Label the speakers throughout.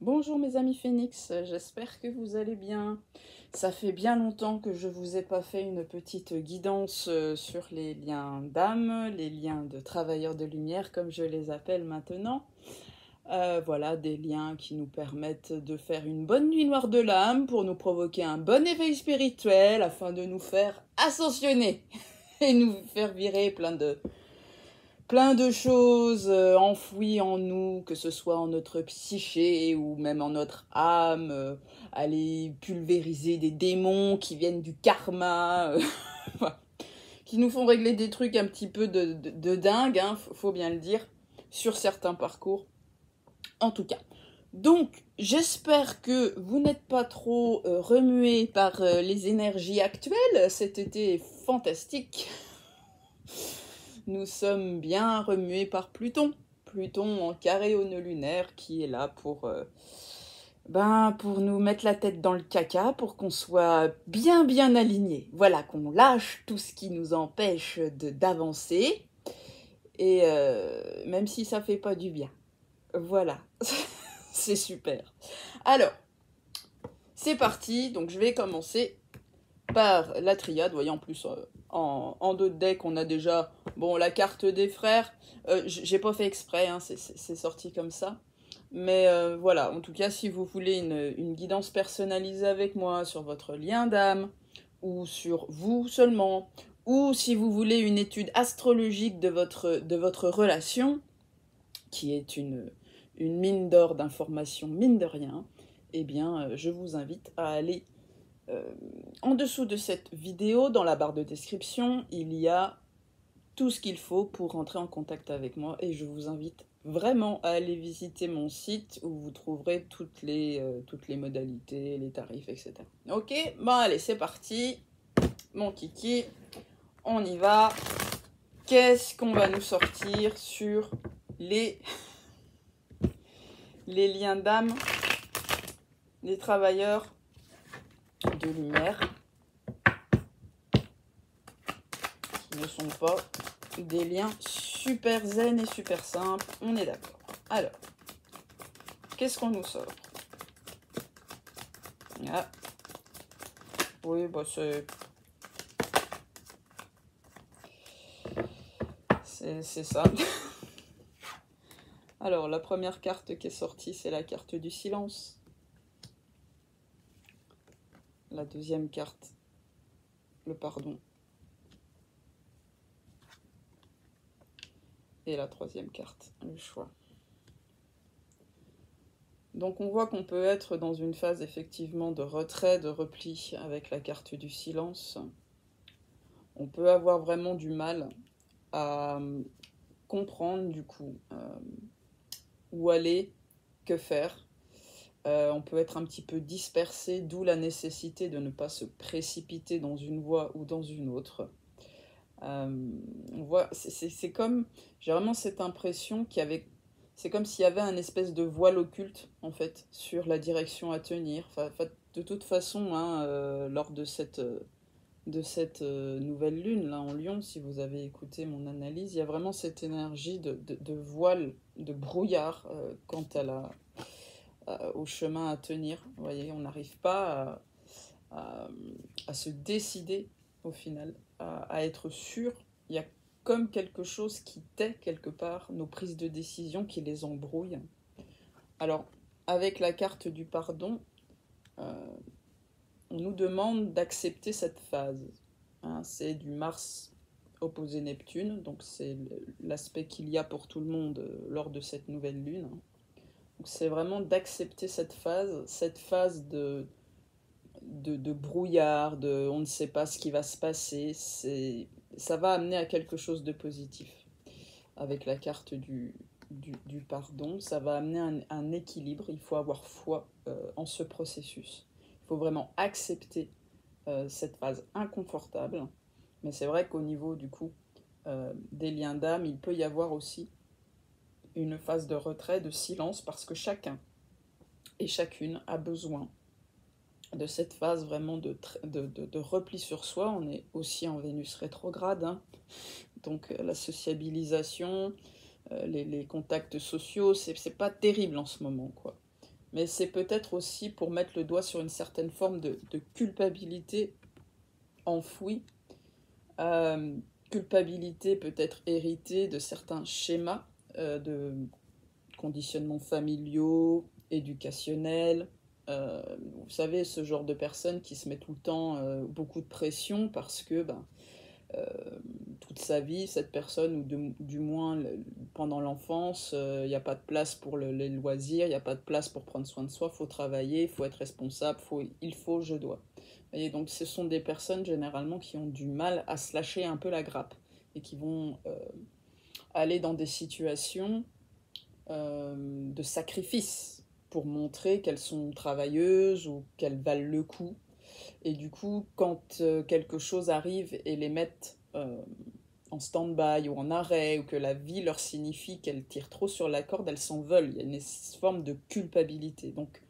Speaker 1: Bonjour mes amis Phoenix, j'espère que vous allez bien. Ça fait bien longtemps que je vous ai pas fait une petite guidance sur les liens d'âme, les liens de travailleurs de lumière comme je les appelle maintenant. Voilà, des liens qui nous permettent de faire une bonne nuit noire de l'âme pour nous provoquer un bon éveil spirituel afin de nous faire ascensionner et nous faire virer plein de choses enfouies en nous, que ce soit en notre psyché ou même en notre âme, aller pulvériser des démons qui viennent du karma, qui nous font régler des trucs un petit peu de dingue, hein, faut bien le dire, sur certains parcours, en tout cas. Donc, j'espère que vous n'êtes pas trop remués par les énergies actuelles. Cet été est fantastique. Nous sommes bien remués par Pluton. Pluton en carré au nœud lunaire qui est là pour nous mettre la tête dans le caca, pour qu'on soit bien alignés. Voilà, qu'on lâche tout ce qui nous empêche d'avancer. Et même si ça fait pas du bien. Voilà, c'est super. Alors, c'est parti. Donc je vais commencer par la triade. Vous voyez, en plus, en deux decks, on a déjà la carte des frères. J'ai pas fait exprès, hein, c'est sorti comme ça. Mais voilà, en tout cas, si vous voulez une guidance personnalisée avec moi sur votre lien d'âme, ou sur vous seulement, ou si vous voulez une étude astrologique de votre relation, qui est une mine d'or d'informations, mine de rien, eh bien, je vous invite à aller en dessous de cette vidéo, dans la barre de description, il y a tout ce qu'il faut pour rentrer en contact avec moi et je vous invite vraiment à aller visiter mon site où vous trouverez toutes les modalités, les tarifs, etc. Ok, bon allez, c'est parti, mon kiki, on y va. Qu'est-ce qu'on va nous sortir sur les liens d'âme, les travailleurs de lumière, qui ne sont pas des liens super zen et super simples, on est d'accord. Alors, qu'est-ce qu'on nous sort? Ah. Oui, bah c'est ça. Alors, la première carte qui est sortie, c'est la carte du silence. La deuxième carte, le pardon. Et la troisième carte, le choix. Donc on voit qu'on peut être dans une phase effectivement de retrait, de repli avec la carte du silence. On peut avoir vraiment du mal à comprendre du coup où aller, que faire. On peut être un petit peu dispersé, d'où la nécessité de ne pas se précipiter dans une voie ou dans une autre. On voit, c'est comme, j'ai vraiment cette impression c'est comme s'il y avait un espèce de voile occulte en fait sur la direction à tenir. Enfin, de toute façon, hein, lors de cette nouvelle lune là en Lion, si vous avez écouté mon analyse, il y a vraiment cette énergie de voile, de brouillard quant au chemin à tenir. Vous voyez, on n'arrive pas à se décider au final, à être sûr. Il y a comme quelque chose qui tait quelque part nos prises de décision, qui les embrouille. Alors, avec la carte du pardon, on nous demande d'accepter cette phase. Hein, c'est du Mars opposé Neptune, donc c'est l'aspect qu'il y a pour tout le monde lors de cette nouvelle lune. Donc c'est vraiment d'accepter cette phase de brouillard, on ne sait pas ce qui va se passer. Ça va amener à quelque chose de positif. Avec la carte du pardon, ça va amener un équilibre. Il faut avoir foi en ce processus. Il faut vraiment accepter cette phase inconfortable. Mais c'est vrai qu'au niveau du coup des liens d'âme, il peut y avoir aussi une phase de retrait, de silence, parce que chacun et chacune a besoin de cette phase vraiment de repli sur soi. On est aussi en Vénus rétrograde, hein. Donc la sociabilisation, les contacts sociaux, c'est pas terrible en ce moment, quoi. mais c'est peut-être aussi pour mettre le doigt sur une certaine forme de culpabilité enfouie, euh, culpabilité peut-être héritée de certains schémas de conditionnements familiaux, éducationnels. Vous savez, ce genre de personnes qui se met tout le temps beaucoup de pression parce que euh, toute sa vie, cette personne, du moins pendant l'enfance, il n'y a pas de place pour les loisirs, il n'y a pas de place pour prendre soin de soi, il faut travailler, il faut être responsable, il faut, je dois. Et donc ce sont des personnes généralement qui ont du mal à se lâcher un peu la grappe et qui vont aller dans des situations de sacrifice pour montrer qu'elles sont travailleuses ou qu'elles valent le coup. Et du coup, quand quelque chose arrive et les mettent en stand-by ou en arrêt, ou que la vie leur signifie qu'elles tirent trop sur la corde, elles s'en veulent. Il y a une forme de culpabilité. Donc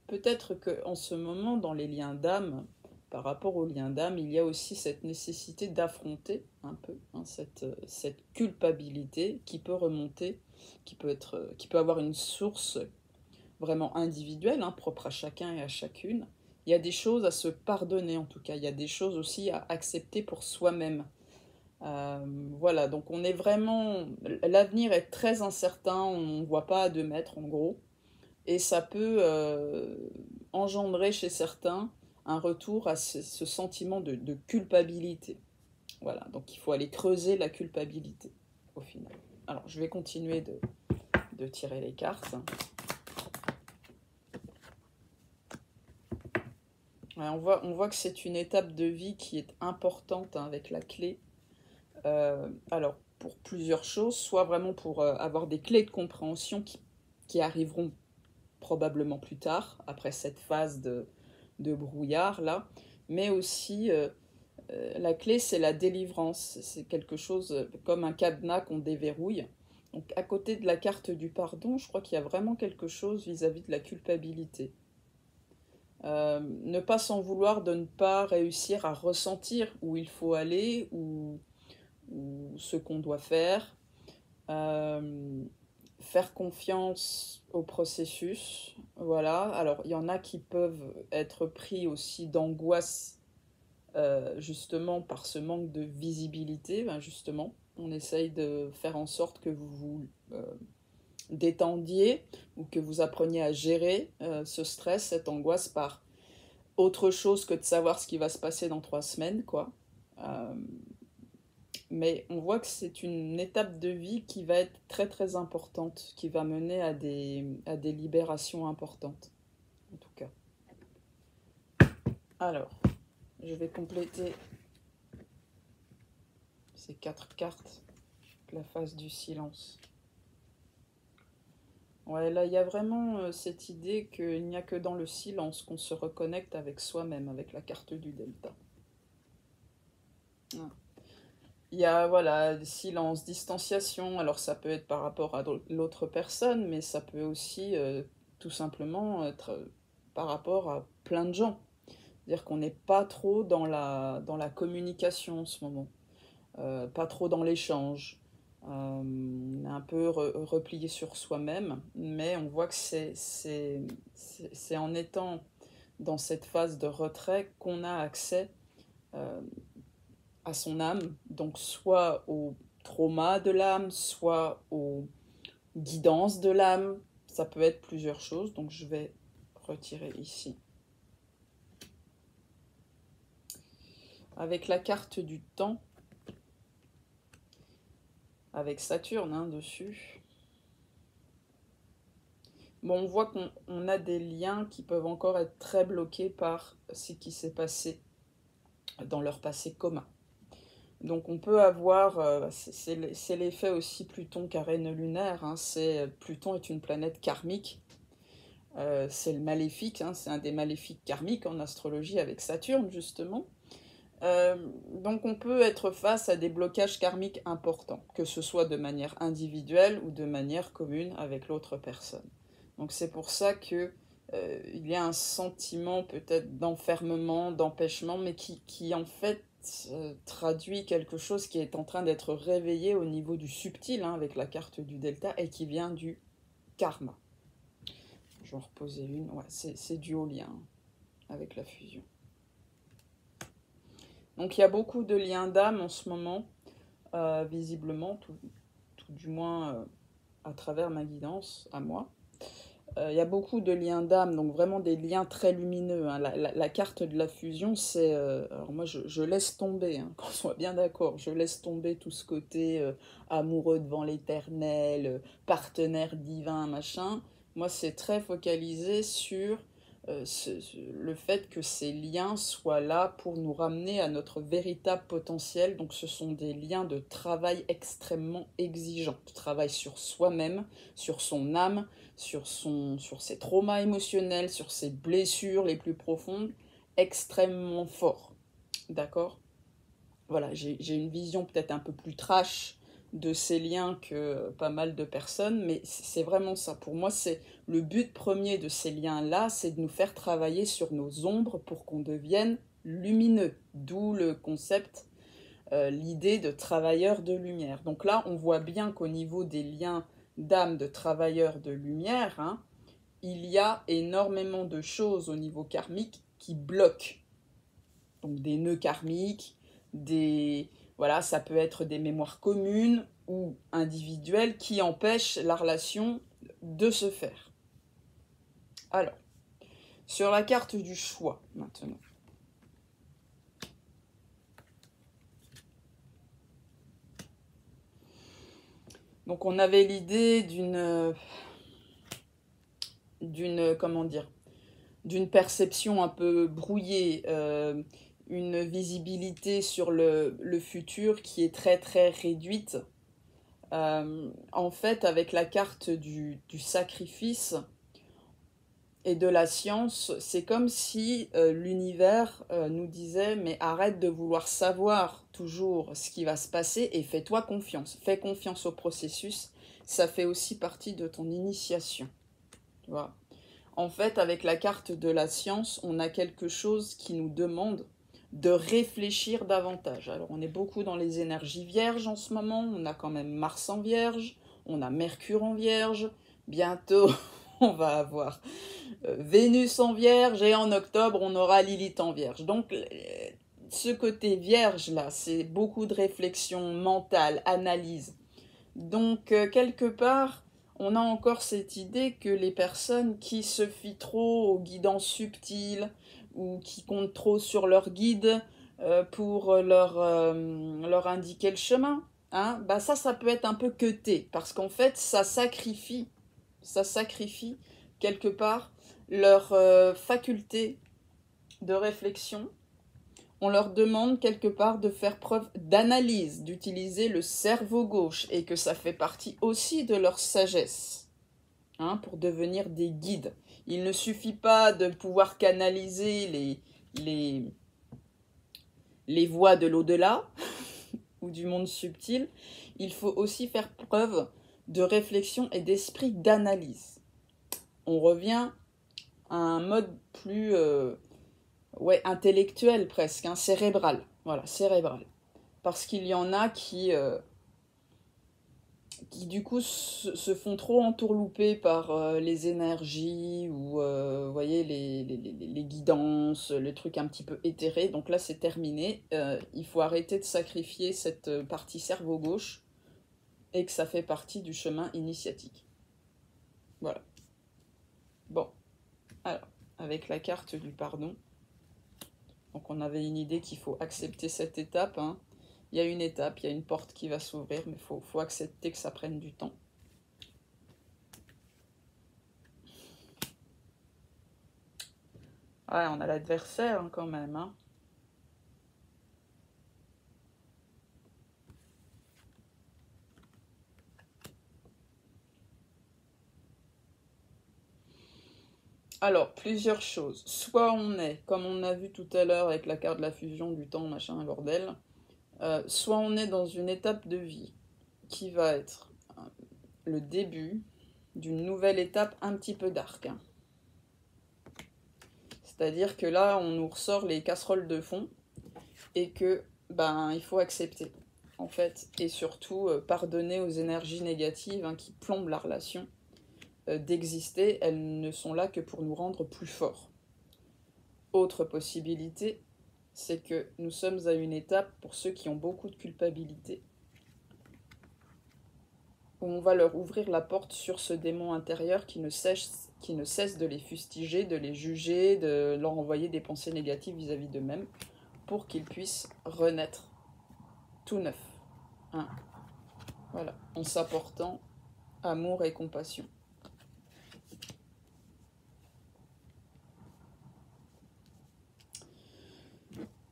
Speaker 1: peut-être qu'en ce moment, dans les liens d'âme, par rapport aux liens d'âme, il y a aussi cette nécessité d'affronter un peu cette culpabilité qui peut remonter, qui peut avoir une source vraiment individuelle, hein, propre à chacun et à chacune. Il y a des choses à se pardonner en tout cas, il y a des choses aussi à accepter pour soi-même. Voilà, donc on est vraiment... L'avenir est très incertain, on ne voit pas à 2 mètres en gros, et ça peut engendrer chez certains un retour à ce sentiment de culpabilité. Voilà, donc il faut aller creuser la culpabilité au final. Alors je vais continuer de tirer les cartes. Ouais, on voit que c'est une étape de vie qui est importante, hein, avec la clé. Alors, pour plusieurs choses, soit vraiment pour avoir des clés de compréhension qui arriveront probablement plus tard, après cette phase de brouillard là, mais aussi la clé c'est la délivrance, c'est quelque chose comme un cadenas qu'on déverrouille. Donc à côté de la carte du pardon, je crois qu'il y a vraiment quelque chose vis-à-vis de la culpabilité. Ne pas s'en vouloir de ne pas réussir à ressentir où il faut aller ou ce qu'on doit faire. Euh, Faire confiance au processus. Voilà. Alors, il y en a qui peuvent être pris aussi d'angoisse, justement par ce manque de visibilité. Ben justement, on essaye de faire en sorte que vous vous détendiez ou que vous appreniez à gérer ce stress, cette angoisse par autre chose que de savoir ce qui va se passer dans 3 semaines, quoi. Euh, mais on voit que c'est une étape de vie qui va être très très importante, qui va mener à des libérations importantes, en tout cas. Alors, je vais compléter ces 4 cartes, la phase du silence. Ouais, là, il y a vraiment cette idée qu'il n'y a que dans le silence qu'on se reconnecte avec soi-même, avec la carte du delta. Ouais. Il y a, voilà, silence, distanciation. Alors, ça peut être par rapport à l'autre personne, mais ça peut aussi tout simplement être par rapport à plein de gens. C'est-à-dire qu'on n'est pas trop dans la communication en ce moment, pas trop dans l'échange. On est un peu replié sur soi-même, mais on voit que c'est en étant dans cette phase de retrait qu'on a accès euh, à son âme, donc soit au trauma de l'âme, soit aux guidances de l'âme. Ça peut être plusieurs choses, donc je vais retirer ici. Avec la carte du temps, avec Saturne, hein, dessus. Bon, on voit qu'on a des liens qui peuvent encore être très bloqués par ce qui s'est passé dans leur passé commun. Donc on peut avoir, c'est l'effet aussi Pluton carène lunaire, hein, Pluton est une planète karmique, c'est le maléfique, hein, c'est un des maléfiques karmiques en astrologie avec Saturne justement. Donc on peut être face à des blocages karmiques importants, que ce soit de manière individuelle ou de manière commune avec l'autre personne. Donc c'est pour ça que il y a un sentiment peut-être d'enfermement, d'empêchement, mais qui en fait traduit quelque chose qui est en train d'être réveillé au niveau du subtil, hein, avec la carte du delta, et qui vient du karma. Je vais en reposer une. Ouais, c'est dû au lien avec la fusion. Donc il y a beaucoup de liens d'âme en ce moment, visiblement, tout du moins à travers ma guidance, à moi. Il y a beaucoup de liens d'âme, donc vraiment des liens très lumineux. Hein. La carte de la fusion, c'est... alors moi, je laisse tomber, hein, qu'on soit bien d'accord, je laisse tomber tout ce côté amoureux devant l'éternel, partenaire divin, machin. Moi, c'est très focalisé sur le fait que ces liens soient là pour nous ramener à notre véritable potentiel. Donc ce sont des liens de travail extrêmement exigeants, de travail sur soi-même, sur son âme, sur ses traumas émotionnels, sur ses blessures les plus profondes, extrêmement forts. D'accord ? Voilà, j'ai une vision peut-être un peu plus trash de ces liens que pas mal de personnes, mais c'est vraiment ça. Pour moi, c'est le but premier de ces liens-là, c'est de nous faire travailler sur nos ombres pour qu'on devienne lumineux. D'où le concept, l'idée de travailleur de lumière. Donc là, on voit bien qu'au niveau des liens d'âme de travailleurs de lumière, hein, il y a énormément de choses au niveau karmique qui bloquent. Donc des nœuds karmiques, voilà, ça peut être des mémoires communes ou individuelles qui empêchent la relation de se faire. Alors, sur la carte du choix, maintenant. Donc on avait l'idée comment dire, d'une perception un peu brouillée, une visibilité sur le futur qui est très très réduite. En fait, avec la carte du sacrifice et de la science, c'est comme si l'univers nous disait « mais arrête de vouloir savoir toujours ce qui va se passer et fais-toi confiance. Fais confiance au processus, ça fait aussi partie de ton initiation. » Tu vois ? En fait, avec la carte de la science, on a quelque chose qui nous demande de réfléchir davantage. Alors, on est beaucoup dans les énergies vierges en ce moment. On a quand même Mars en vierge, on a Mercure en vierge. Bientôt, on va avoir Vénus en vierge et en octobre, on aura Lilith en vierge. Donc, ce côté vierge, là, c'est beaucoup de réflexion mentale, analyse. Donc, quelque part, on a encore cette idée que les personnes qui se fient trop aux guidances subtiles ou qui comptent trop sur leur guide pour leur indiquer le chemin, hein, bah ça peut être un peu queuté parce qu'en fait, ça sacrifie quelque part leur faculté de réflexion. On leur demande quelque part de faire preuve d'analyse, d'utiliser le cerveau gauche et que ça fait partie aussi de leur sagesse, hein, pour devenir des guides. Il ne suffit pas de pouvoir canaliser les voies de l'au-delà ou du monde subtil. Il faut aussi faire preuve de réflexion et d'esprit d'analyse. On revient à un mode plus... intellectuel presque, hein, cérébral. Voilà, cérébral. Parce qu'il y en a qui du coup se font trop entourlouper par les énergies ou vous voyez les guidances, les trucs un petit peu éthérés. Donc là c'est terminé. Il faut arrêter de sacrifier cette partie cerveau gauche et que ça fait partie du chemin initiatique. Voilà. Bon, alors avec la carte du pardon. Donc on avait une idée qu'il faut accepter cette étape. Hein. Il y a une étape, il y a une porte qui va s'ouvrir, mais il faut accepter que ça prenne du temps. Ouais, on a l'adversaire hein, quand même. Hein. Alors, plusieurs choses. Soit on est, comme on a vu tout à l'heure avec la carte de la fusion du temps, machin, bordel, soit on est dans une étape de vie qui va être le début d'une nouvelle étape un petit peu dark. Hein. C'est-à-dire que là, on nous ressort les casseroles de fond et que, il faut accepter, en fait, et surtout pardonner aux énergies négatives hein, qui plombent la relation. d'exister, elles ne sont là que pour nous rendre plus forts. Autre possibilité, c'est que nous sommes à une étape, pour ceux qui ont beaucoup de culpabilité, où on va leur ouvrir la porte sur ce démon intérieur qui ne cesse de les fustiger, de les juger, de leur envoyer des pensées négatives vis-à-vis d'eux-mêmes, pour qu'ils puissent renaître tout neuf. Hein. Voilà, en s'apportant amour et compassion.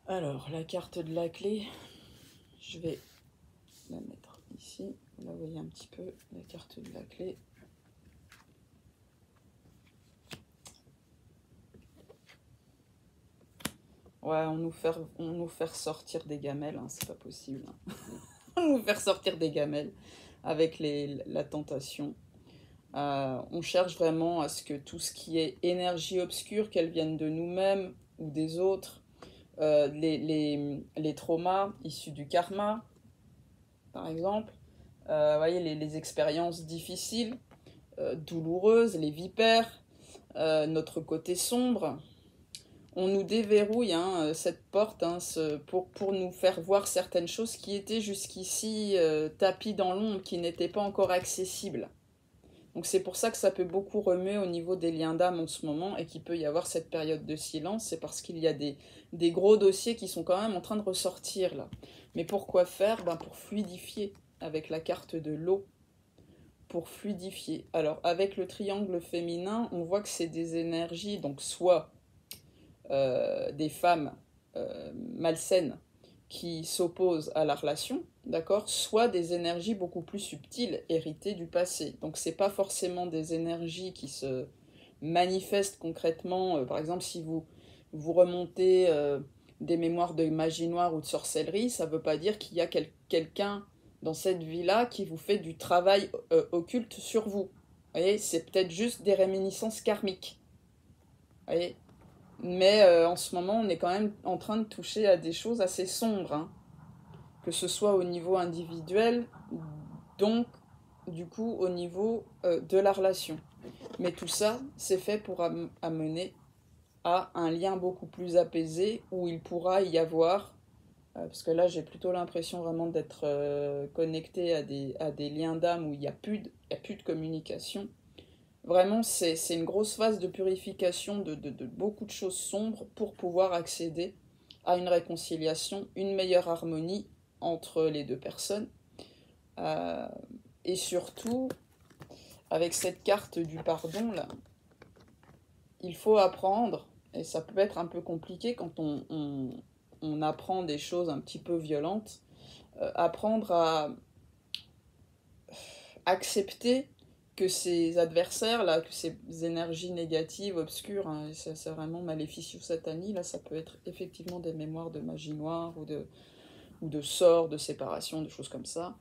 Speaker 1: Alors, la carte de la clé, je vais la mettre ici. Vous la voyez un petit peu, la carte de la clé. Ouais, on nous faire sortir des gamelles, hein, c'est pas possible. Hein. On nous faire sortir des gamelles avec la tentation. On cherche vraiment à ce que tout ce qui est énergie obscure, qu'elle vienne de nous-mêmes ou des autres, les traumas issus du karma, par exemple, voyez, les expériences difficiles, douloureuses, les vipères, notre côté sombre, on nous déverrouille cette porte pour nous faire voir certaines choses qui étaient jusqu'ici tapies dans l'ombre, qui n'étaient pas encore accessibles. Donc c'est pour ça que ça peut beaucoup remuer au niveau des liens d'âme en ce moment et qu'il peut y avoir cette période de silence. C'est parce qu'il y a des gros dossiers qui sont quand même en train de ressortir là. Mais pourquoi faire? Pour fluidifier avec la carte de l'eau. Pour fluidifier. Alors avec le triangle féminin, on voit que c'est des énergies, donc soit des femmes malsaines qui s'opposent à la relation, d'accord, soit des énergies beaucoup plus subtiles, héritées du passé. Donc c'est pas forcément des énergies qui se manifestent concrètement. Par exemple, si vous remontez des mémoires de magie noire ou de sorcellerie, ça veut pas dire qu'il y a quelqu'un dans cette vie-là qui vous fait du travail occulte sur vous. Vous voyez, c'est peut-être juste des réminiscences karmiques. Vous voyez, mais en ce moment, on est quand même en train de toucher à des choses assez sombres, hein. Que ce soit au niveau individuel, donc du coup au niveau de la relation. Mais tout ça, c'est fait pour amener à un lien beaucoup plus apaisé, où il pourra y avoir, parce que là j'ai plutôt l'impression vraiment d'être connecté à des liens d'âme où il n'y a plus de communication. Vraiment, c'est une grosse phase de purification de beaucoup de choses sombres pour pouvoir accéder à une réconciliation, une meilleure harmonie entre les deux personnes. Et surtout, avec cette carte du pardon, là, il faut apprendre, et ça peut être un peu compliqué quand on apprend des choses un petit peu violentes, apprendre à accepter que ces adversaires, là, que ces énergies négatives, obscures, hein, c'est vraiment Maleficius Satani, là, ça peut être effectivement des mémoires de magie noire ou de sorts, de séparation, de choses comme ça.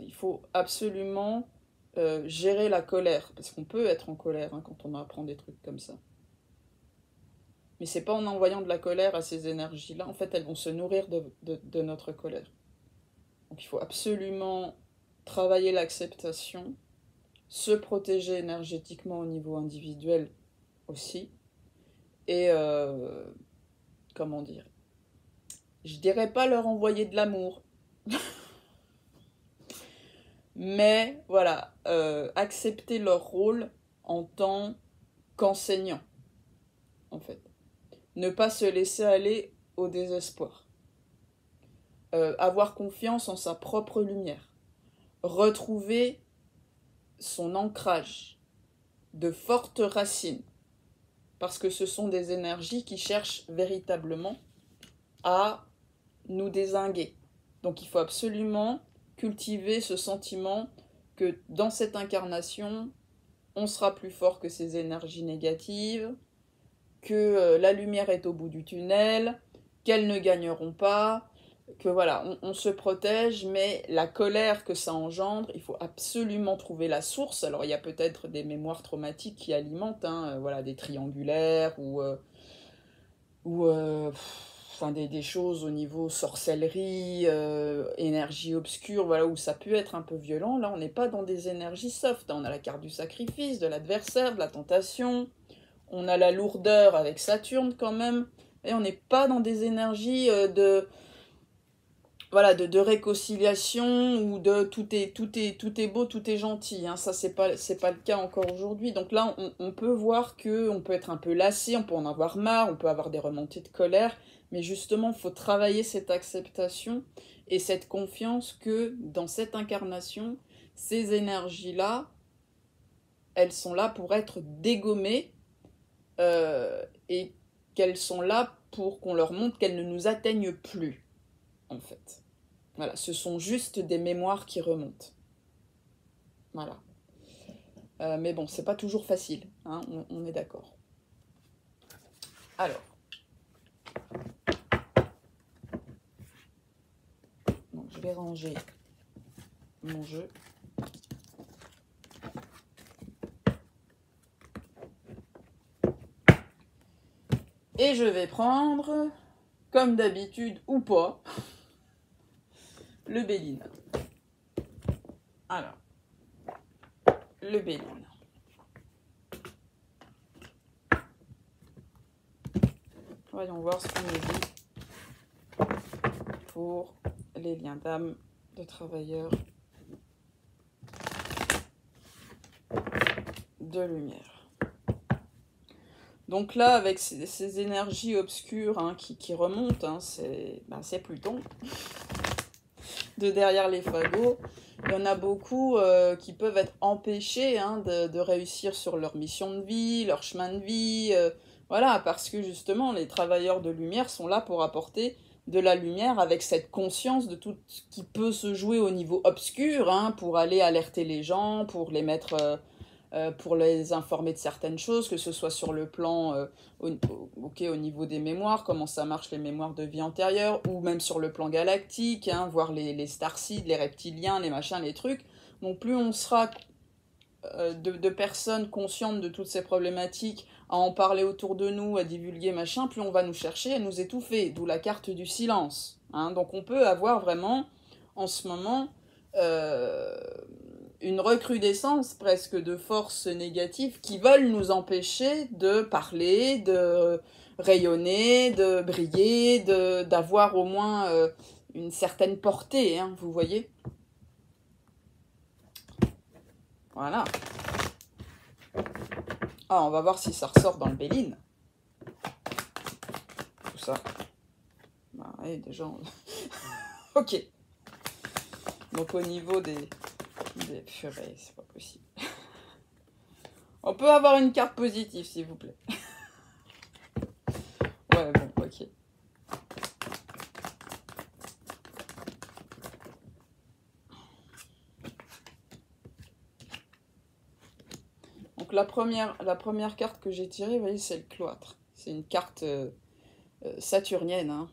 Speaker 1: Il faut absolument gérer la colère, parce qu'on peut être en colère quand on apprend des trucs comme ça. Mais c'est pas en envoyant de la colère à ces énergies-là, en fait, elles vont se nourrir de notre colère. Donc il faut absolument travailler l'acceptation, se protéger énergétiquement au niveau individuel aussi, et comment dire, je dirais pas leur envoyer de l'amour, mais voilà, accepter leur rôle en tant qu'enseignant, en fait. Ne pas se laisser aller au désespoir. Avoir confiance en sa propre lumière. Retrouver son ancrage de fortes racines. Parce que ce sont des énergies qui cherchent véritablement à nous dézinguer. Donc il faut absolument cultiver ce sentiment que dans cette incarnation, on sera plus fort que ces énergies négatives, que la lumière est au bout du tunnel, qu'elles ne gagneront pas, que voilà, on se protège, mais la colère que ça engendre, il faut absolument trouver la source. Alors il y a peut-être des mémoires traumatiques qui alimentent, voilà, des triangulaires ou enfin des choses au niveau sorcellerie, énergie obscure, voilà, où ça peut être un peu violent. Là, on n'est pas dans des énergies soft, hein. On a la carte du sacrifice, de l'adversaire, de la tentation, on a la lourdeur avec Saturne quand même, et on n'est pas dans des énergies voilà, de réconciliation ou de tout est beau, tout est gentil, hein. Ça, c'est pas le cas encore aujourd'hui. Donc là, on peut voir que on peut être un peu lassé, on peut en avoir marre, on peut avoir des remontées de colère, mais justement, il faut travailler cette acceptation et cette confiance que dans cette incarnation, ces énergies-là, elles sont là pour être dégommées et qu'elles sont là pour qu'on leur montre qu'elles ne nous atteignent plus, en fait. Voilà, ce sont juste des mémoires qui remontent. Voilà. Mais bon, c'est pas toujours facile, hein, on est d'accord. Alors. Donc, je vais ranger mon jeu. Et je vais prendre, comme d'habitude ou pas, le Béline. Alors, le Béline. Voyons voir ce qu'on nous dit pour les liens d'âme de travailleurs de lumière. Donc là, avec ces énergies obscures, hein, qui remontent, hein, c'est Pluton. De derrière les fagots, il y en a beaucoup qui peuvent être empêchés, hein, de réussir sur leur mission de vie, leur chemin de vie. Voilà, parce que justement, les travailleurs de lumière sont là pour apporter de la lumière avec cette conscience de tout ce qui peut se jouer au niveau obscur, hein, pour aller alerter les gens, pour les mettre... pour les informer de certaines choses, que ce soit sur le plan au niveau des mémoires, comment ça marche les mémoires de vie antérieure, ou même sur le plan galactique, hein, voir les starseeds, les reptiliens, les machins, les trucs. Donc plus on sera de personnes conscientes de toutes ces problématiques, à en parler autour de nous, à divulguer, machin, plus on va nous chercher à nous étouffer, d'où la carte du silence. Hein. Donc on peut avoir vraiment, en ce moment... une recrudescence presque de forces négatives qui veulent nous empêcher de parler, de rayonner, de briller, d'avoir au moins une certaine portée, hein, vous voyez. Voilà. Ah, on va voir si ça ressort dans le Béline. Tout ça. Bah, ouais, des gens... Ok. Donc au niveau des purées, c'est pas possible. On peut avoir une carte positive, s'il vous plaît. Ouais, bon, ok. Donc la première carte que j'ai tirée, vous voyez, c'est le cloître. C'est une carte saturnienne, hein.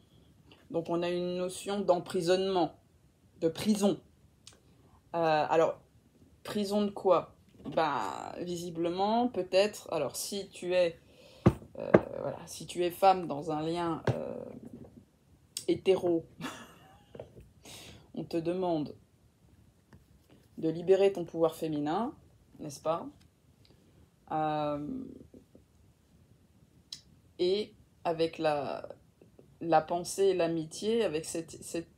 Speaker 1: Donc on a une notion d'emprisonnement, de prison. Alors, prison de quoi? Bah, visiblement, peut-être... Alors, si tu es femme dans un lien hétéro, on te demande de libérer ton pouvoir féminin, n'est-ce pas? Et avec la pensée et l'amitié, avec cette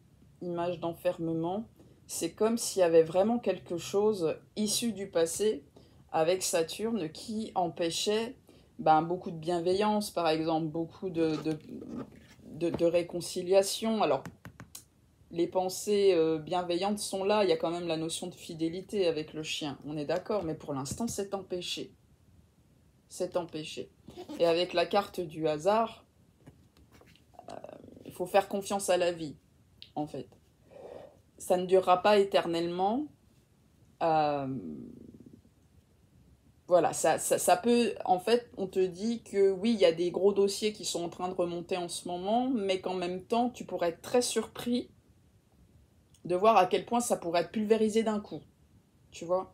Speaker 1: image d'enfermement, c'est comme s'il y avait vraiment quelque chose issu du passé avec Saturne qui empêchait beaucoup de bienveillance, par exemple, beaucoup de réconciliation. Alors, les pensées bienveillantes sont là, il y a quand même la notion de fidélité avec le chien, on est d'accord, mais pour l'instant, c'est empêché. C'est empêché. Et avec la carte du hasard, il faut faire confiance à la vie, en fait. Ça ne durera pas éternellement. Voilà, ça peut... En fait, on te dit que oui, il y a des gros dossiers qui sont en train de remonter en ce moment, mais qu'en même temps, tu pourrais être très surpris de voir à quel point ça pourrait être pulvérisé d'un coup. Tu vois?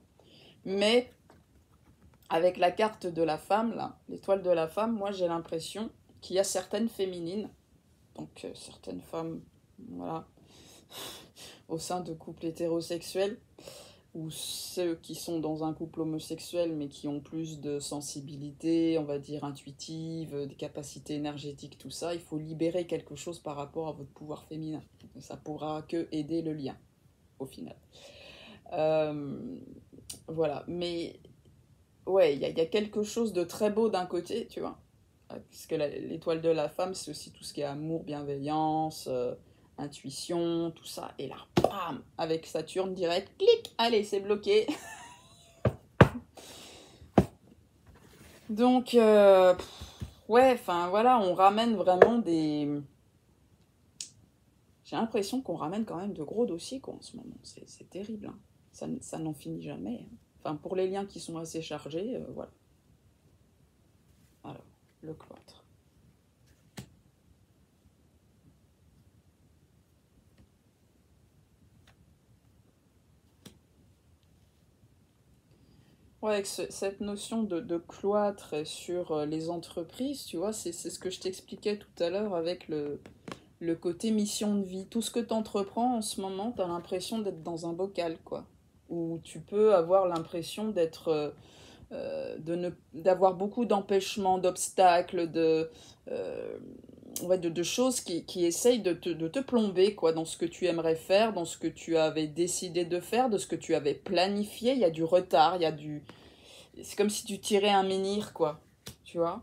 Speaker 1: Mais avec la carte de la femme, là, l'étoile de la femme, moi j'ai l'impression qu'il y a certaines féminines, Donc certaines femmes, voilà, au sein de couples hétérosexuels, ou ceux qui sont dans un couple homosexuel mais qui ont plus de sensibilité, on va dire intuitive, des capacités énergétiques, tout ça, il faut libérer quelque chose par rapport à votre pouvoir féminin. Ça pourra que aider le lien, au final. Voilà, mais ouais, il y a quelque chose de très beau d'un côté, tu vois. Parce que l'étoile de la femme, c'est aussi tout ce qui est amour, bienveillance, intuition, tout ça. Et là, bam, avec Saturne direct, clic, allez, c'est bloqué. Donc, ouais, enfin voilà, on ramène vraiment des... J'ai l'impression qu'on ramène quand même de gros dossiers, quoi, en ce moment. C'est terrible, hein. Ça n'en finit jamais, hein. Enfin, pour les liens qui sont assez chargés, voilà. Alors, le cloître. Ouais, avec cette notion de cloître sur les entreprises, tu vois, c'est ce que je t'expliquais tout à l'heure avec le côté mission de vie. Tout ce que tu entreprends en ce moment, tu as l'impression d'être dans un bocal, quoi. Où tu peux avoir l'impression d'être d'avoir beaucoup d'empêchements, d'obstacles, ouais, de choses qui essayent de te plomber, quoi, dans ce que tu aimerais faire, dans ce que tu avais décidé de faire, de ce que tu avais planifié. Il y a du retard, il y a du... C'est comme si tu tirais un menhir, quoi, tu vois.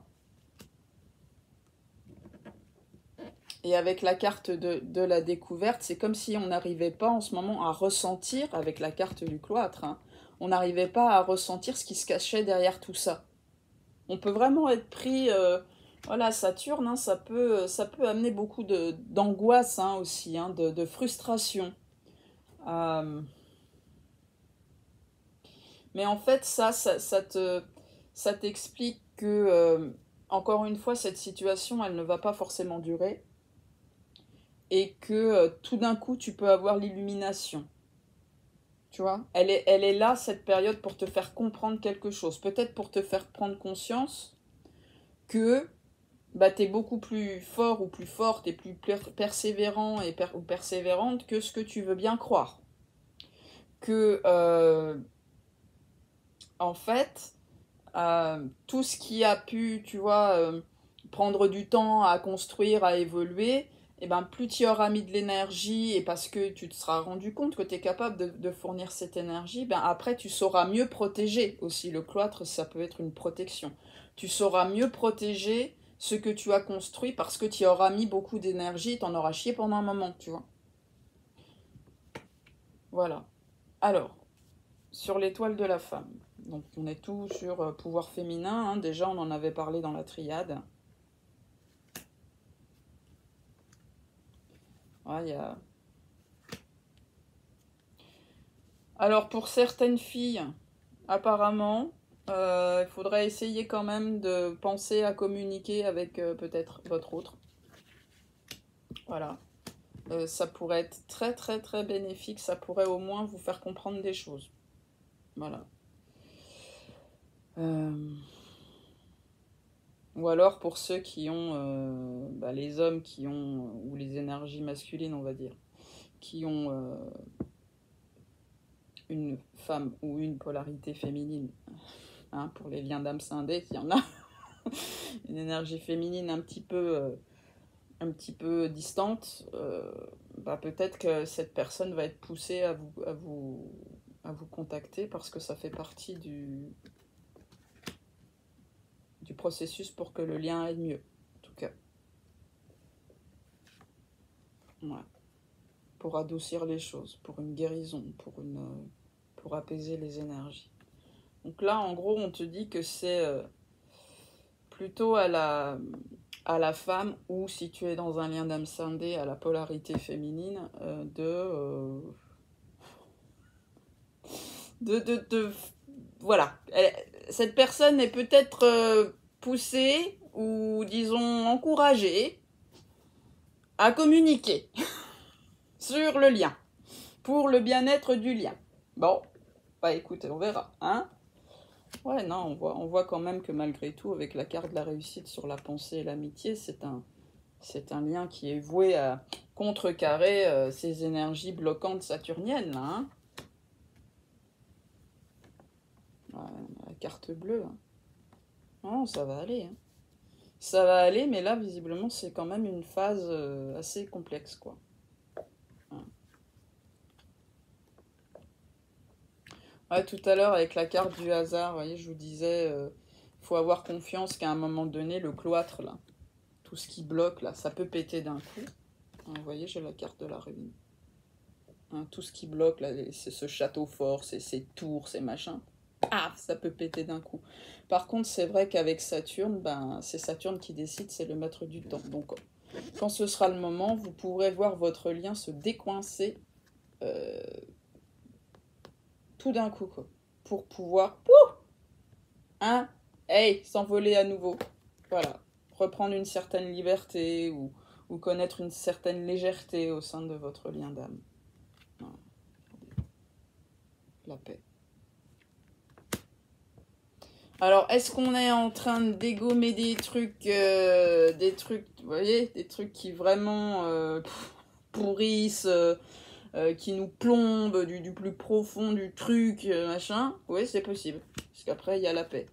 Speaker 1: Et avec la carte de la découverte, c'est comme si on n'arrivait pas en ce moment à ressentir, avec la carte du cloître, hein, on n'arrivait pas à ressentir ce qui se cachait derrière tout ça. On peut vraiment être pris, voilà, Saturne, hein, ça peut amener beaucoup d'angoisse, hein, aussi, hein, de frustration. Euh, mais en fait, ça t'explique que, encore une fois, cette situation, elle ne va pas forcément durer et que tout d'un coup, tu peux avoir l'illumination. Tu vois, elle est là, cette période, pour te faire comprendre quelque chose. Peut-être pour te faire prendre conscience que bah, tu es beaucoup plus fort ou plus forte et plus persévérant ou persévérante que ce que tu veux bien croire. Que, en fait, tout ce qui a pu, tu vois, prendre du temps à construire, à évoluer, et ben plus tu auras mis de l'énergie et parce que tu te seras rendu compte que tu es capable de fournir cette énergie, ben après tu sauras mieux protéger aussi. Le cloître, ça peut être une protection. Tu sauras mieux protéger ce que tu as construit parce que tu y auras mis beaucoup d'énergie, tu en auras chié pendant un moment, tu vois. Voilà. Alors, sur l'étoile de la femme. Donc on est tout sur pouvoir féminin, hein. Déjà on en avait parlé dans la triade. Ouais, alors pour certaines filles, apparemment, il faudrait essayer quand même de penser à communiquer avec peut-être votre autre. Voilà. Ça pourrait être très très très bénéfique, ça pourrait au moins vous faire comprendre des choses. Voilà. Ou alors pour ceux qui ont, bah, les hommes qui ont, ou les énergies masculines on va dire, qui ont une femme ou une polarité féminine, hein, pour les liens d'âme scindés, il y en a une énergie féminine un petit peu distante, bah peut-être que cette personne va être poussée à vous contacter parce que ça fait partie du processus pour que le lien aille mieux, en tout cas. Ouais. Pour adoucir les choses, pour une guérison, pour apaiser les énergies. Donc là, en gros, on te dit que c'est plutôt à la femme, ou si tu es dans un lien d'âme scindée, à la polarité féminine, voilà. Cette personne est peut-être poussée, ou disons encouragée, à communiquer sur le lien, pour le bien-être du lien. Bon, bah écoute, on verra, hein. Ouais, non, on voit quand même que malgré tout, avec la carte de la réussite sur la pensée et l'amitié, C'est un lien qui est voué à contrecarrer ces énergies bloquantes saturniennes, là, hein. La carte bleue. Hein. Non, ça va aller. Hein. Ça va aller, mais là, visiblement, c'est quand même une phase assez complexe, quoi. Ouais, tout à l'heure, avec la carte du hasard, vous voyez, je vous disais, faut avoir confiance qu'à un moment donné, le cloître, là, tout ce qui bloque, là, ça peut péter d'un coup. Hein, vous voyez, j'ai la carte de la ruine. Hein, tout ce qui bloque, là, c'est ce château fort, ces tours, ces machins. Ah, ça peut péter d'un coup. Par contre, c'est vrai qu'avec Saturne, ben, c'est Saturne qui décide, c'est le maître du temps. Donc, quand ce sera le moment, vous pourrez voir votre lien se décoincer tout d'un coup, quoi, pour pouvoir, hein, hey, s'envoler à nouveau. Voilà, reprendre une certaine liberté ou connaître une certaine légèreté au sein de votre lien d'âme. La paix. Alors, est-ce qu'on est en train de dégommer des trucs, vous voyez, des trucs qui vraiment pourrissent, qui nous plombent du plus profond du truc, machin? Oui, c'est possible, parce qu'après, il y a la paix.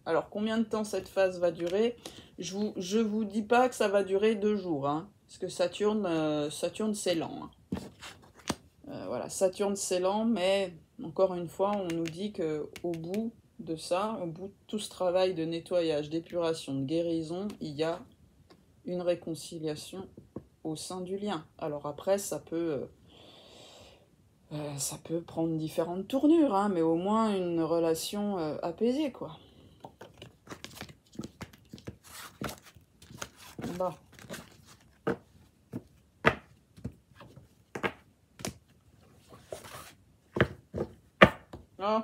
Speaker 1: Alors, combien de temps cette phase va durer? Je vous dis pas que ça va durer 2 jours, hein, parce que Saturne c'est lent. Hein. Voilà, Saturne c'est lent, mais encore une fois, on nous dit qu'au bout de ça, au bout de tout ce travail de nettoyage, d'épuration, de guérison, il y a une réconciliation au sein du lien. Alors après, ça peut prendre différentes tournures, hein, mais au moins une relation apaisée, quoi. Bon. Oh.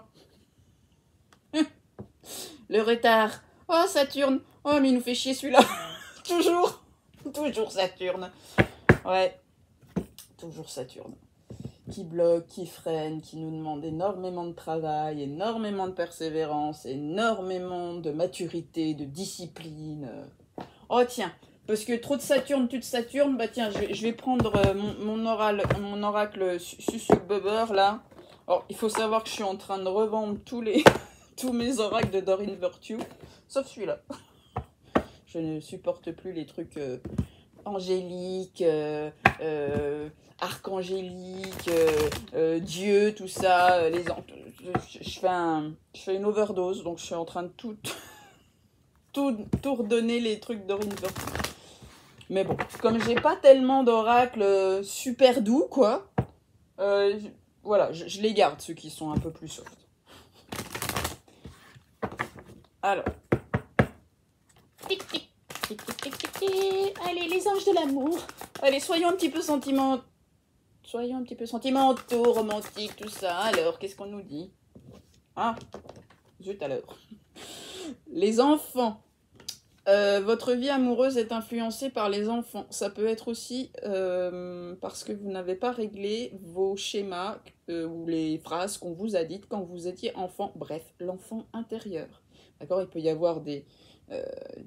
Speaker 1: Le retard. Oh, Saturne. Oh, mais il nous fait chier celui-là. Toujours. Toujours Saturne. Ouais. Toujours Saturne. Qui bloque, qui freine, qui nous demande énormément de travail, énormément de persévérance, énormément de maturité, de discipline. Oh, tiens. Parce que trop de Saturne, tu de Saturne, bah tiens, je vais prendre mon oracle Susuc-Bubber, là. Alors, il faut savoir que je suis en train de revendre tous mes oracles de Doreen Virtue, sauf celui-là. Je ne supporte plus les trucs angéliques, archangéliques, Dieu, tout ça. Je fais une overdose, donc je suis en train de tout redonner les trucs Doreen Virtue. Mais bon, comme j'ai pas tellement d'oracles super doux, quoi, voilà, je les garde, ceux qui sont un peu plus soft. Alors. Tic, tic, tic, tic, tic, tic, tic. Allez, les anges de l'amour. Allez, soyons un petit peu sentimentaux, romantiques, tout ça. Alors, qu'est-ce qu'on nous dit? Ah, zut alors. Les enfants. Votre vie amoureuse est influencée par les enfants. Ça peut être aussi parce que vous n'avez pas réglé vos schémas ou les phrases qu'on vous a dites quand vous étiez enfant. Bref, l'enfant intérieur. D'accord? Il peut y avoir des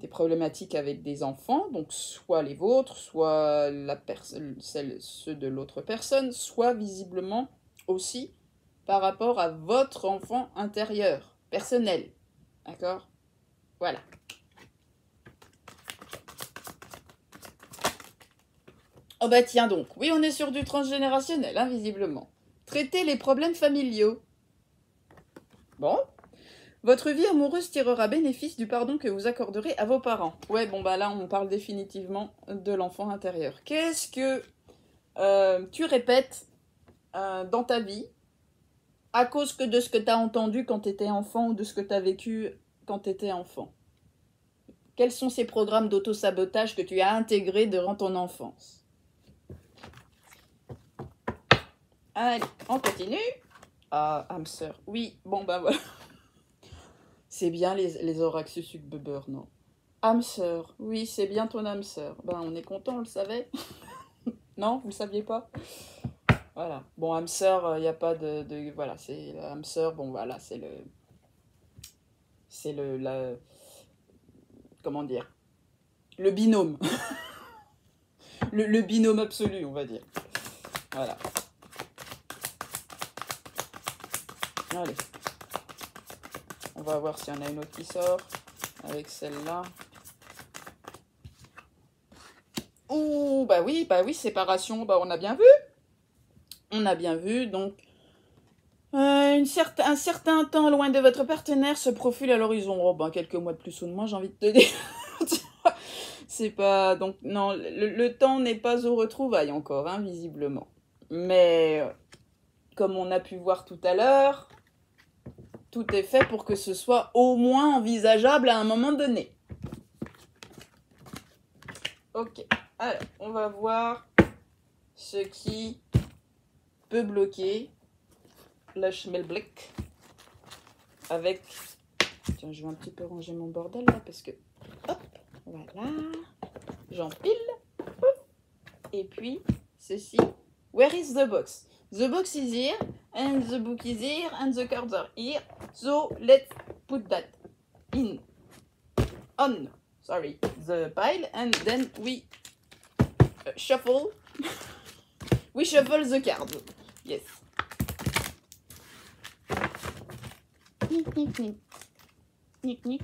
Speaker 1: problématiques avec des enfants, donc soit les vôtres, soit ceux de l'autre personne, soit visiblement aussi par rapport à votre enfant intérieur, personnel. D'accord? Voilà. Oh bah tiens donc, oui on est sur du transgénérationnel, hein, visiblement. Traiter les problèmes familiaux. Bon. Votre vie amoureuse tirera bénéfice du pardon que vous accorderez à vos parents. Ouais, bon bah là on parle définitivement de l'enfant intérieur. Qu'est-ce que tu répètes dans ta vie à cause que de ce que tu as entendu quand tu étais enfant ou de ce que tu as vécu quand tu étais enfant? Quels sont ces programmes d'auto-sabotage que tu as intégrés durant ton enfance? Allez, on continue. Ah, âme sœur. Oui, bon bah voilà. C'est bien les oracles Susuc-Bubber, non? Âme sœur. Oui, c'est bien ton âme sœur. Ben, on est content, on le savait. Non, vous le saviez pas? Voilà. Bon, âme sœur, il n'y a pas de... Voilà, c'est âme sœur, bon voilà, c'est le... C'est comment dire? Le binôme. le binôme absolu, on va dire. Voilà. Allez. On va voir s'il y en a une autre qui sort avec celle-là. Ouh, bah oui, séparation, bah on a bien vu. On a bien vu, donc un certain temps loin de votre partenaire se profile à l'horizon. Oh, ben quelques mois de plus ou de moins, j'ai envie de te dire. C'est pas... Donc, non, le temps n'est pas aux retrouvailles encore, hein, visiblement. Mais, comme on a pu voir tout à l'heure, tout est fait pour que ce soit au moins envisageable à un moment donné. Ok, alors, on va voir ce qui peut bloquer le Schmelblick avec... Tiens, je vais un petit peu ranger mon bordel là parce que... Hop, voilà. J'empile. Et puis, ceci. Where is the box? The box is here, and the book is here, and the cards are here. So, let's put that in. On, sorry, the pile, and then we shuffle. We shuffle the cards. Yes. Nick, nick, nick. Nick, nick.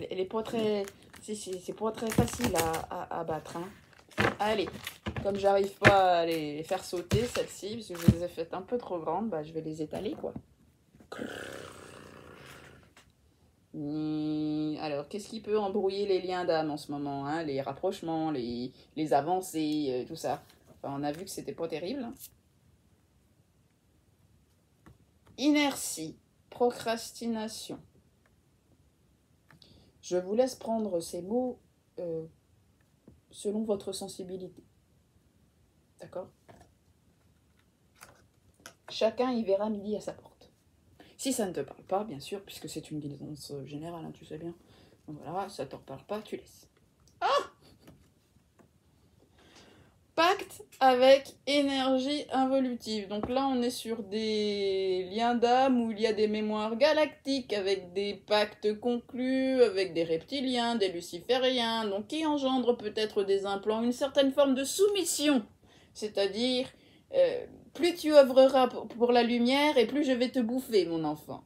Speaker 1: Elle est pas très... C'est pas très facile à battre. Hein. Allez, comme j'arrive pas à les faire sauter, celles-ci, parce que je les ai faites un peu trop grandes, bah, je vais les étaler, quoi. Alors, qu'est-ce qui peut embrouiller les liens d'âme en ce moment, hein? Les rapprochements, les avancées, tout ça. Enfin, on a vu que c'était pas terrible. Inertie, procrastination. Je vous laisse prendre ces mots selon votre sensibilité. D'accord? Chacun y verra midi à sa porte. Si ça ne te parle pas, bien sûr, puisque c'est une guidance générale, hein, tu sais bien. Donc voilà, ça ne te parle pas, tu laisses. Ah! Pacte avec énergie involutive. Donc là, on est sur des liens d'âme où il y a des mémoires galactiques avec des pactes conclus, avec des reptiliens, des lucifériens, donc qui engendrent peut-être des implants, une certaine forme de soumission. C'est-à-dire, plus tu œuvreras pour la lumière et plus je vais te bouffer, mon enfant.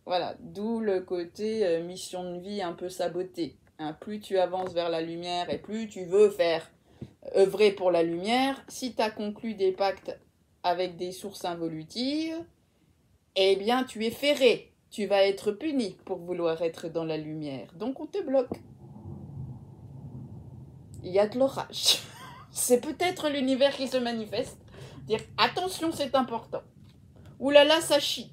Speaker 1: Voilà, d'où le côté mission de vie un peu sabotée. Hein, plus tu avances vers la lumière et plus tu veux faire œuvrer pour la lumière, si tu as conclu des pactes avec des sources involutives, eh bien tu es ferré, tu vas être puni pour vouloir être dans la lumière. Donc on te bloque. Il y a de l'orage. C'est peut-être l'univers qui se manifeste. Dire attention, c'est important. Ouh là là, ça chie.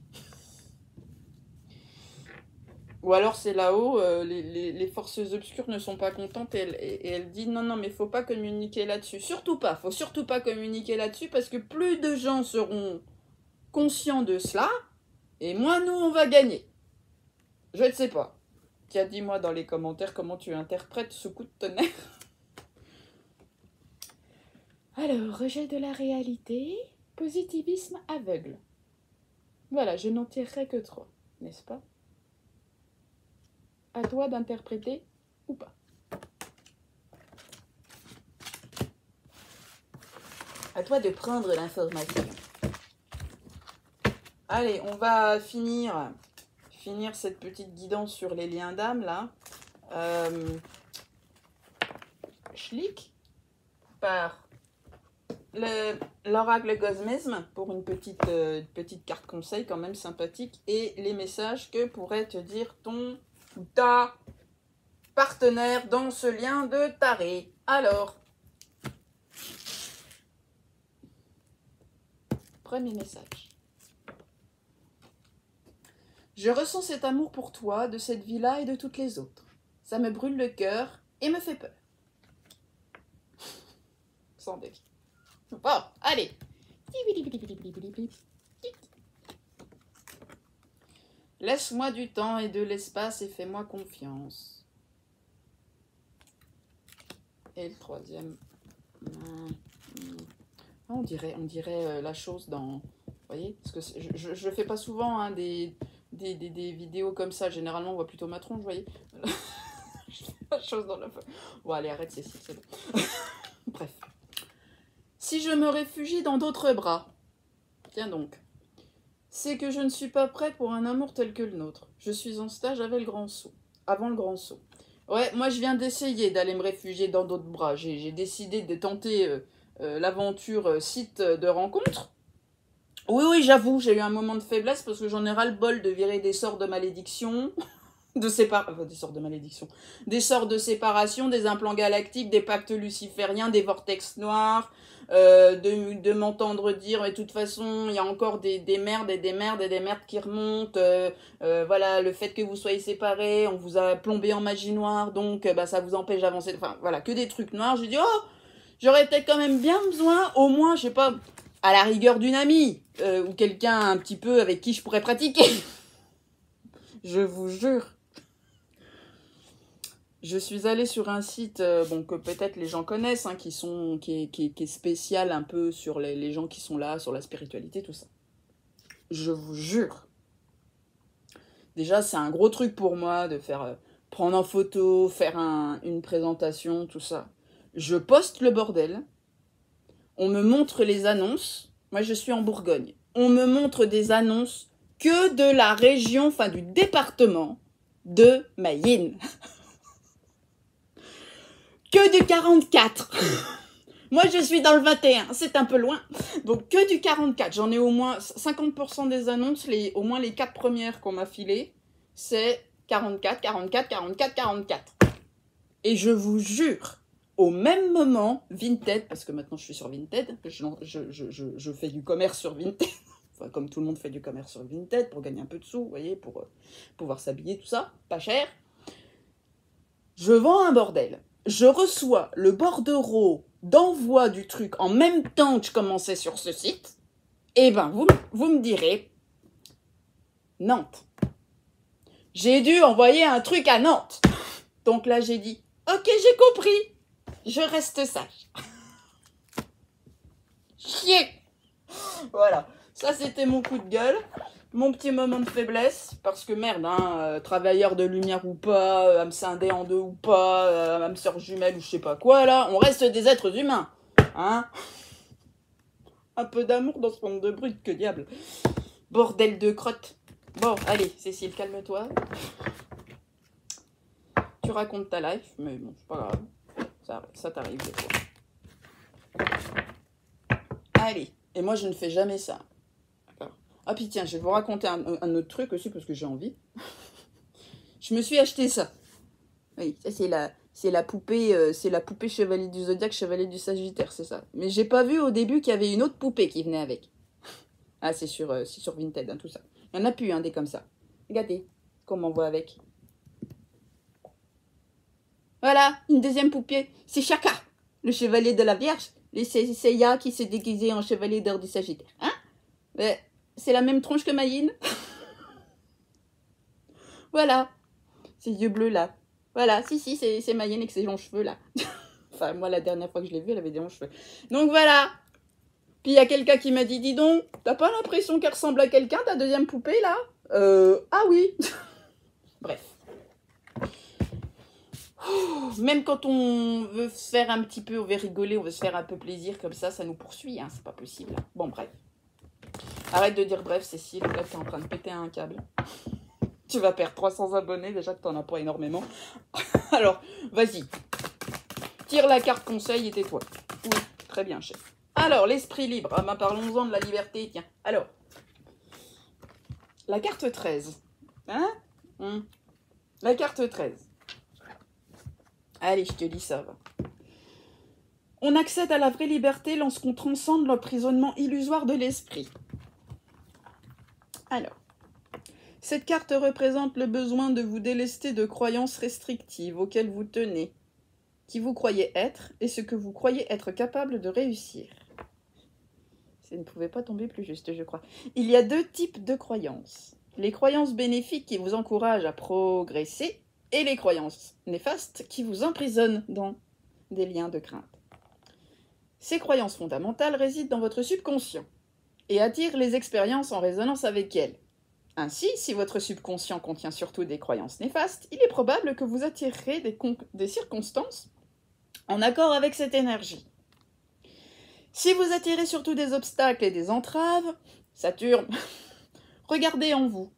Speaker 1: Ou alors c'est là-haut, les forces obscures ne sont pas contentes et elle dit non, mais faut pas communiquer là-dessus. Surtout pas, faut surtout pas communiquer là-dessus parce que plus de gens seront conscients de cela et moins nous on va gagner. Je ne sais pas. Tiens, dis-moi dans les commentaires comment tu interprètes ce coup de tonnerre. Alors, rejet de la réalité, positivisme aveugle. Voilà, je n'en tirerai que 3, n'est-ce pas? À toi d'interpréter ou pas. À toi de prendre l'information. Allez, on va finir cette petite guidance sur les liens d'âme, là. Schlick par l'oracle cosmisme pour une petite carte conseil quand même sympathique et les messages que pourrait te dire ton ou ta partenaire dans ce lien de taré. Alors, premier message. Je ressens cet amour pour toi, de cette vie-là et de toutes les autres. Ça me brûle le cœur et me fait peur. Sans défi. Bon, allez. Laisse-moi du temps et de l'espace et fais-moi confiance. Et le troisième. On dirait la chose dans... Vous voyez? Parce que je fais pas souvent hein, des vidéos comme ça. Généralement, on voit plutôt ma tronche, vous voyez? Je fais la chose dans la... Bon, allez, arrête, c'est bon. Bref. Si je me réfugie dans d'autres bras, tiens donc, c'est que je ne suis pas prête pour un amour tel que le nôtre. Je suis en stage avec le grand saut, avant le grand saut. Ouais, moi je viens d'essayer d'aller me réfugier dans d'autres bras. J'ai décidé de tenter l'aventure site de rencontre. Oui, j'avoue, j'ai eu un moment de faiblesse parce que j'en ai ras le bol de virer des sorts de malédiction, des sorts de malédiction, des sorts de séparation, des implants galactiques, des pactes lucifériens, des vortex noirs, de m'entendre dire, mais de toute façon, il y a encore des merdes et des merdes et des merdes qui remontent, voilà, le fait que vous soyez séparés, on vous a plombé en magie noire, donc bah, ça vous empêche d'avancer, enfin voilà, que des trucs noirs. J'ai dit, oh, j'aurais peut-être quand même bien besoin, au moins, je sais pas, à la rigueur d'une amie, ou quelqu'un un petit peu avec qui je pourrais pratiquer. Je vous jure. Je suis allée sur un site bon, que peut-être les gens connaissent, hein, qui est spécial un peu sur les gens qui sont là, sur la spiritualité, tout ça. Je vous jure. Déjà, c'est un gros truc pour moi de faire prendre en photo, faire une présentation, tout ça. Je poste le bordel. On me montre les annonces. Moi, je suis en Bourgogne. On me montre des annonces que de la région, enfin du département de Mayenne. Que du 44. Moi, je suis dans le 21. C'est un peu loin. Donc, que du 44. J'en ai au moins 50% des annonces, au moins les 4 premières qu'on m'a filées, c'est 44, 44, 44, 44. Et je vous jure, au même moment, Vinted, parce que maintenant je suis sur Vinted, je fais du commerce sur Vinted, enfin, comme tout le monde fait du commerce sur Vinted, pour gagner un peu de sous, vous voyez, pour pouvoir s'habiller, tout ça, pas cher. Je vends un bordel. Je reçois le bordereau d'envoi du truc en même temps que je commençais sur ce site. Et ben, vous me direz, Nantes. J'ai dû envoyer un truc à Nantes. Donc là, j'ai dit, ok, j'ai compris. Je reste sage. Chier. Voilà, ça c'était mon coup de gueule. Mon petit moment de faiblesse, parce que merde, hein, travailleur de lumière ou pas, âme scindée en deux ou pas, âme sœur jumelle ou je sais pas quoi, là, on reste des êtres humains, hein. Un peu d'amour dans ce monde de brut, que diable. Bordel de crotte. Bon, allez, Cécile, calme-toi. Tu racontes ta life, mais bon, c'est pas grave, ça t'arrive des fois. Allez, et moi je ne fais jamais ça. Ah puis tiens, je vais vous raconter un autre truc aussi parce que j'ai envie. Je me suis acheté ça. Oui, ça c'est la poupée chevalier du Zodiaque, chevalier du Sagittaire, c'est ça. Mais j'ai pas vu au début qu'il y avait une autre poupée qui venait avec. Ah, c'est sur Vinted, hein, tout ça. Il y en a plus, hein, des comme ça. Regardez, qu'on m'envoie avec. Voilà, une deuxième poupée. C'est Chaka, le chevalier de la Vierge. C'est Seiya qui s'est déguisé en chevalier d'or du Sagittaire. Hein? Mais c'est la même tronche que Mayine. Voilà. Ces yeux bleus là. Voilà, si, c'est Mayenne avec ses longs cheveux là. Enfin, moi, la dernière fois que je l'ai vue, elle avait des longs cheveux. Donc voilà. Puis il y a quelqu'un qui m'a dit, dis donc, t'as pas l'impression qu'elle ressemble à quelqu'un, ta deuxième poupée là? Ah oui. Bref. Même quand on veut se faire un petit peu, on veut rigoler, on veut se faire un peu plaisir comme ça nous poursuit, hein, c'est pas possible. Bon, bref. Arrête de dire bref, Cécile, là t'es en train de péter un câble. Tu vas perdre 300 abonnés, déjà que t'en as pas énormément. Alors, vas-y. Tire la carte conseil et tais-toi. Oui, très bien, chef. Alors, l'esprit libre. Ah ben, parlons-en de la liberté, tiens. Alors, la carte 13. Hein? La carte 13. Allez, je te lis ça, va. On accède à la vraie liberté lorsqu'on transcende l'emprisonnement illusoire de l'esprit. Alors, cette carte représente le besoin de vous délester de croyances restrictives auxquelles vous tenez, qui vous croyez être et ce que vous croyez être capable de réussir. Ça ne pouvait pas tomber plus juste, je crois. Il y a 2 types de croyances. Les croyances bénéfiques qui vous encouragent à progresser et les croyances néfastes qui vous emprisonnent dans des liens de crainte. Ces croyances fondamentales résident dans votre subconscient et attirent les expériences en résonance avec elles. Ainsi, si votre subconscient contient surtout des croyances néfastes, il est probable que vous attirerez des circonstances en accord avec cette énergie. Si vous attirez surtout des obstacles et des entraves, Saturne, regardez en vous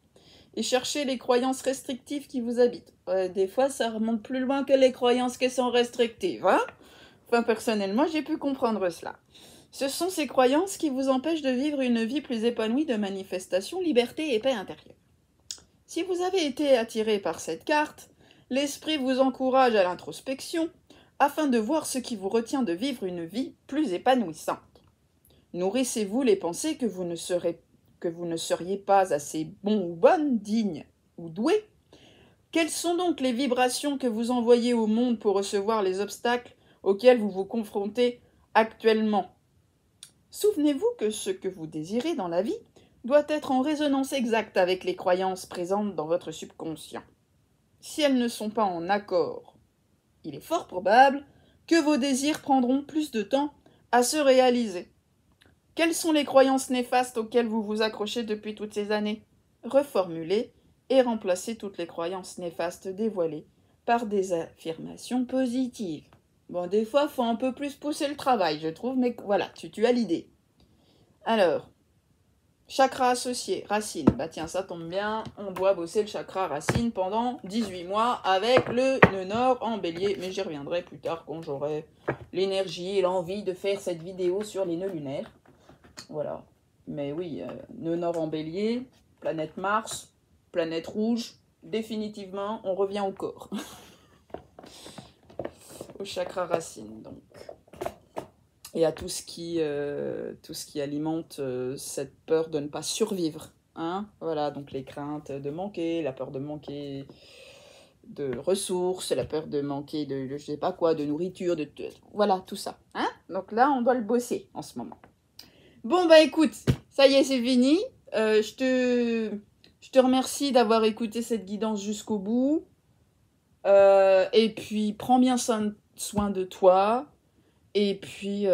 Speaker 1: et cherchez les croyances restrictives qui vous habitent. Des fois, ça remonte plus loin que les croyances qui sont restrictives, hein? Enfin, personnellement, j'ai pu comprendre cela. Ce sont ces croyances qui vous empêchent de vivre une vie plus épanouie de manifestation, liberté et paix intérieure. Si vous avez été attiré par cette carte, l'esprit vous encourage à l'introspection afin de voir ce qui vous retient de vivre une vie plus épanouissante. Nourrissez-vous les pensées que vous ne seriez pas assez bon ou bonne, digne ou doué. Quelles sont donc les vibrations que vous envoyez au monde pour recevoir les obstacles auxquels vous vous confrontez actuellement? Souvenez-vous que ce que vous désirez dans la vie doit être en résonance exacte avec les croyances présentes dans votre subconscient. Si elles ne sont pas en accord, il est fort probable que vos désirs prendront plus de temps à se réaliser. Quelles sont les croyances néfastes auxquelles vous vous accrochez depuis toutes ces années? Reformulez et remplacez toutes les croyances néfastes dévoilées par des affirmations positives. Bon, des fois, il faut un peu plus pousser le travail, je trouve, mais voilà, tu as l'idée. Alors, chakra associé, racine. Bah tiens, ça tombe bien, on doit bosser le chakra racine pendant 18 mois avec le nœud nord en bélier, mais j'y reviendrai plus tard quand j'aurai l'énergie et l'envie de faire cette vidéo sur les nœuds lunaires. Voilà. Mais oui, nœud nord en bélier, planète Mars, planète rouge, définitivement, on revient au corps. Au chakra racine, donc. Et à tout ce qui alimente cette peur de ne pas survivre. Hein, voilà, donc les craintes de manquer, la peur de manquer de ressources, la peur de manquer de je sais pas quoi, de nourriture, voilà, tout ça. Hein, donc là, on doit le bosser en ce moment. Bon, bah écoute, ça y est, c'est fini. Je te remercie d'avoir écouté cette guidance jusqu'au bout. Et puis, prends bien soin de toi. Et puis,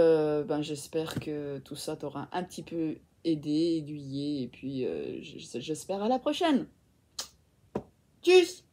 Speaker 1: j'espère que tout ça t'aura un petit peu aidé, aiguillé. Et puis, j'espère à la prochaine. Tchuss!